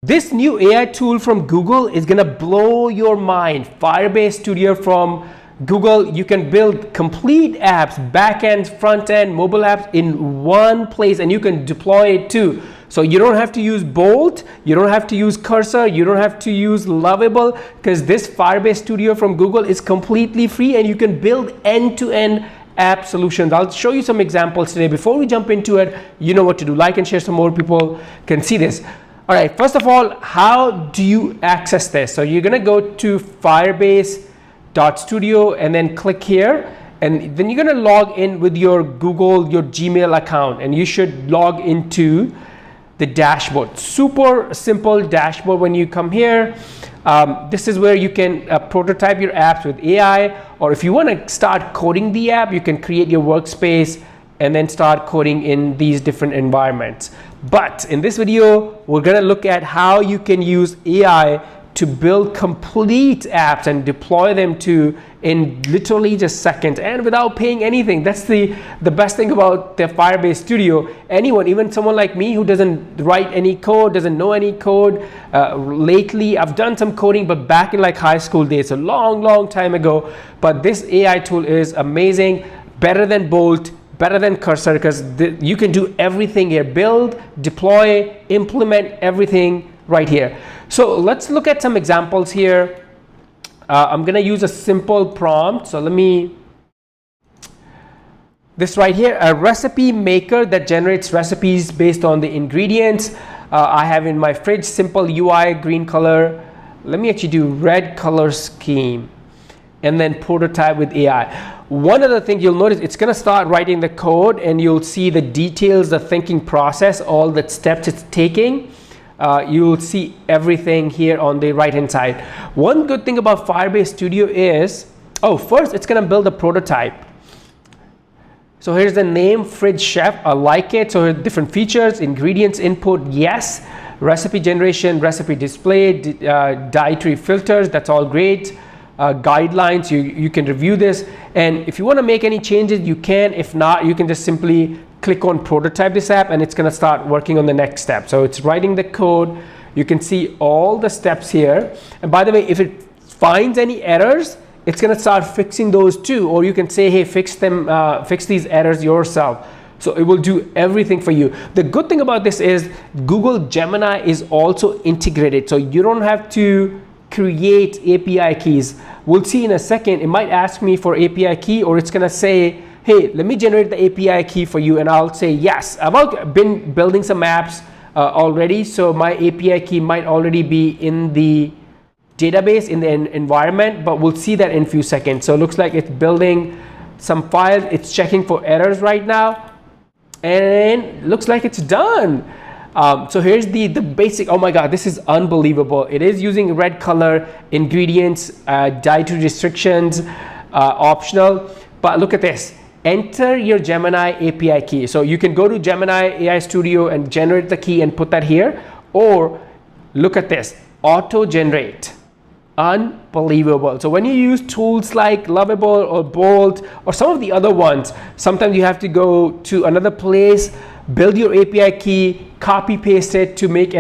This new AI tool from Google is gonna blow your mind. Firebase Studio from Google, you can build complete apps, back-end, front-end, mobile apps in one place, and you can deploy it too. So you don't have to use Bolt, you don't have to use Cursor, you don't have to use Lovable, because this Firebase Studio from Google is completely free and you can build end-to-end app solutions. I'll show you some examples today. Before we jump into it, you know what to do. Like and share so more people can see this. All right, first of all, how do you access this? So you're gonna go to firebase.studio and then click here, and then you're gonna log in with your Google, your Gmail account, and you should log into the dashboard. Super simple dashboard. When you come here, this is where you can prototype your apps with AI, or if you want to start coding the app, you can create your workspace and then start coding in these different environments. But in this video, we're gonna look at how you can use AI to build complete apps and deploy them to in literally just seconds and without paying anything. That's the best thing about the Firebase Studio. Anyone, even someone like me who doesn't write any code, doesn't know any code, lately I've done some coding, but back in like high school days, a long time ago. But this AI tool is amazing, better than Bolt, better than Cursor, because you can do everything here. Build, deploy, implement everything right here. So let's look at some examples here. I'm gonna use a simple prompt. So this right here, a recipe maker that generates recipes based on the ingredients I have in my fridge. Simple UI, green color. Let me actually do red color scheme and then prototype with AI. One other thing you'll notice, it's gonna start writing the code and you'll see the details, the thinking process, all the steps it's taking. You'll see everything here on the right hand side. One good thing about Firebase Studio is, first it's gonna build a prototype. So here's the name, Fridge Chef, I like it. So different features, ingredients input, yes. Recipe generation, recipe display, dietary filters, that's all great. Guidelines, you can review this, and if you want to make any changes you can. If not, you can just simply click on prototype this app and it's going to start working on the next step. So it's writing the code. You can see all the steps here, and by the way, if it finds any errors, it's going to start fixing those too, or you can say, hey, fix these errors yourself. So it will do everything for you. The good thing about this is Google Gemini is also integrated, so you don't have to create API keys. We'll see in a second. It might ask me for API key, or it's gonna say, hey, let me generate the API key for you, and I'll say yes. I've been building some apps already, so my API key might already be in the database, in the environment, but we'll see that in a few seconds. So it looks like it's building some files. It's checking for errors right now, and looks like it's done. So here's the basic. Oh my God, this is unbelievable. It is using red color, ingredients, dietary restrictions, optional. But look at this. Enter your Gemini API key. So you can go to Gemini AI Studio and generate the key and put that here. Or look at this, auto generate. Unbelievable. So when you use tools like Lovable or Bolt or some of the other ones, sometimes you have to go to another place, build your API key, copy paste it to make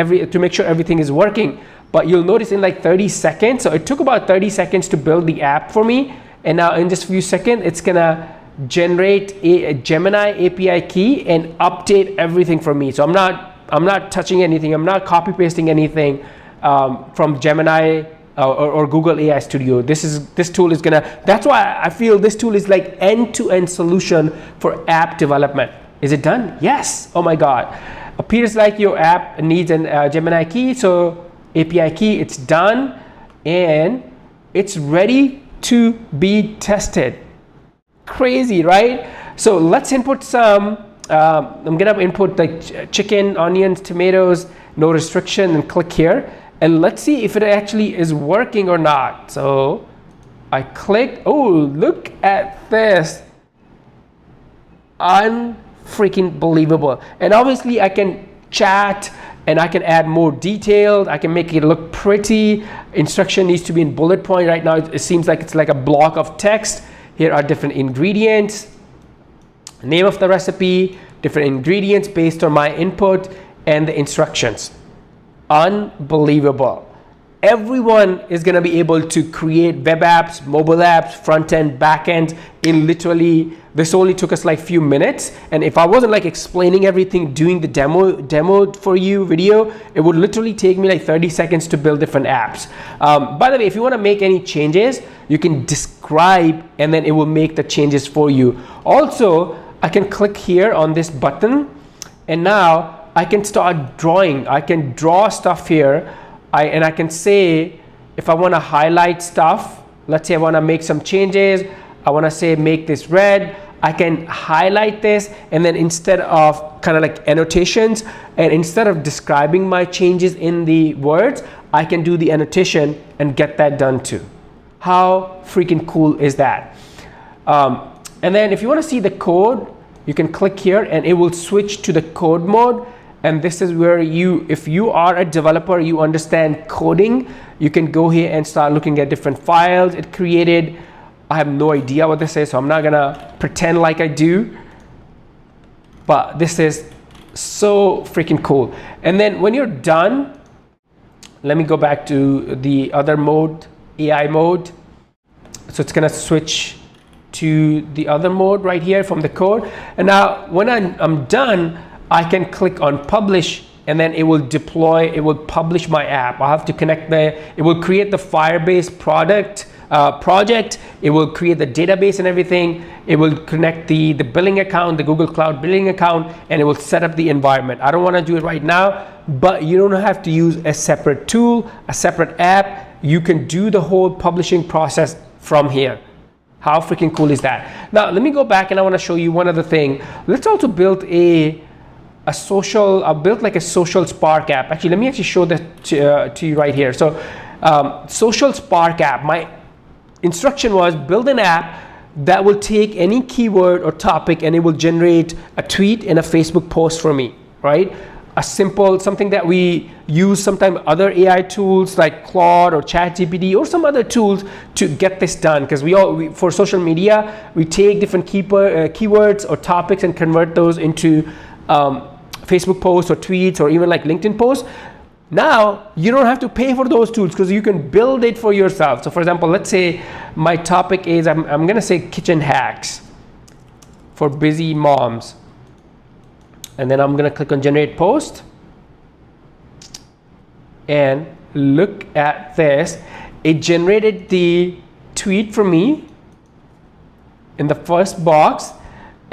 sure everything is working. But you'll notice in like 30 seconds, so it took about 30 seconds to build the app for me, and now in just a few seconds it's gonna generate a Gemini API key and update everything for me. So I'm not touching anything, I'm not copy pasting anything from Gemini or Google AI Studio. This tool is gonna, that's why I feel this tool is like end-to-end solution for app development. Is it done? Yes. Oh my God. Appears like your app needs an Gemini key, so API key, it's done, and it's ready to be tested. Crazy, right? So let's input some, I'm gonna input like chicken, onions, tomatoes, no restriction, and click here. And let's see if it actually is working or not. So I click, oh, look at this. Freaking believable. And obviously I can chat and I can add more details. I can make it look pretty. Instruction needs to be in bullet point. Right now it seems like it's like a block of text. Here are different ingredients, name of the recipe, different ingredients based on my input, and the instructions. unbelievable. Everyone is going to be able to create web apps, mobile apps, front end, back end in literally, this only took us like few minutes. And if I wasn't like explaining everything, doing the demo for you video, it would literally take me like 30 seconds to build different apps. By the way, if you want to make any changes, you can describe and then it will make the changes for you. Also, I can click here on this button and now I can start drawing. I can draw stuff here. And I can say, if I want to highlight stuff, let's say I want to make some changes, I want to say make this red, I can highlight this, and then instead of kind of like annotations, and instead of describing my changes in the words, I can do the annotation and get that done too. How freaking cool is that? And then if you want to see the code, you can click here and it will switch to the code mode. And this is where if you are a developer, you understand coding, you can go here and start looking at different files it created. I have no idea what this is, so I'm not gonna pretend like I do. But this is so freaking cool. And then when you're done, let me go back to the other mode, AI mode. So it's gonna switch to the other mode right here from the code. And now when I'm done, I can click on publish and then it will deploy, it will publish my app. I have to connect it will create the Firebase project, it will create the database and everything, it will connect the billing account, the Google Cloud billing account, and it will set up the environment. I don't want to do it right now, but you don't have to use a separate tool, a separate app. You can do the whole publishing process from here. How freaking cool is that? Now, let me go back and I want to show you one other thing. Let's also build I built like a social Spark app. Actually, let me actually show that to you right here. So social Spark app, my instruction was build an app that will take any keyword or topic and it will generate a tweet and a Facebook post for me, right? A simple, something that we use sometimes other AI tools like Claude or ChatGPT or some other tools to get this done. Because for social media, we take different keywords or topics and convert those into Facebook posts or tweets or even like LinkedIn posts. Now you don't have to pay for those tools because you can build it for yourself. So for example, let's say my topic is I'm gonna say kitchen hacks for busy moms, and then I'm gonna click on generate post and look at this. It generated the tweet for me in the first box.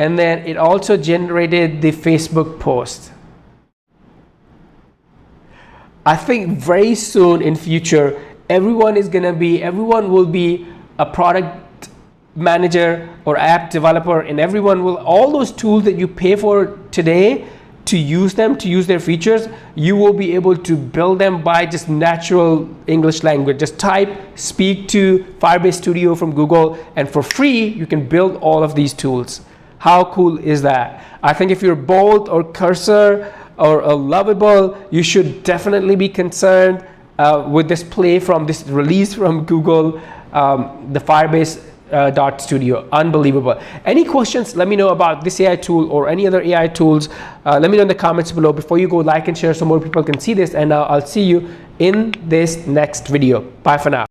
And then it also generated the Facebook post. I think very soon in future, everyone will be a product manager or app developer, and all those tools that you pay for today to use their features, you will be able to build them by just natural English language. Just type, speak to Firebase Studio from Google, and for free, you can build all of these tools. How cool is that? I think if you're Bolt or Cursor or Lovable, you should definitely be concerned with this release from Google, the Firebase Studio. Unbelievable. Any questions, let me know about this AI tool or any other AI tools. Let me know in the comments below. Before you go, like and share so more people can see this, and I'll see you in this next video. Bye for now.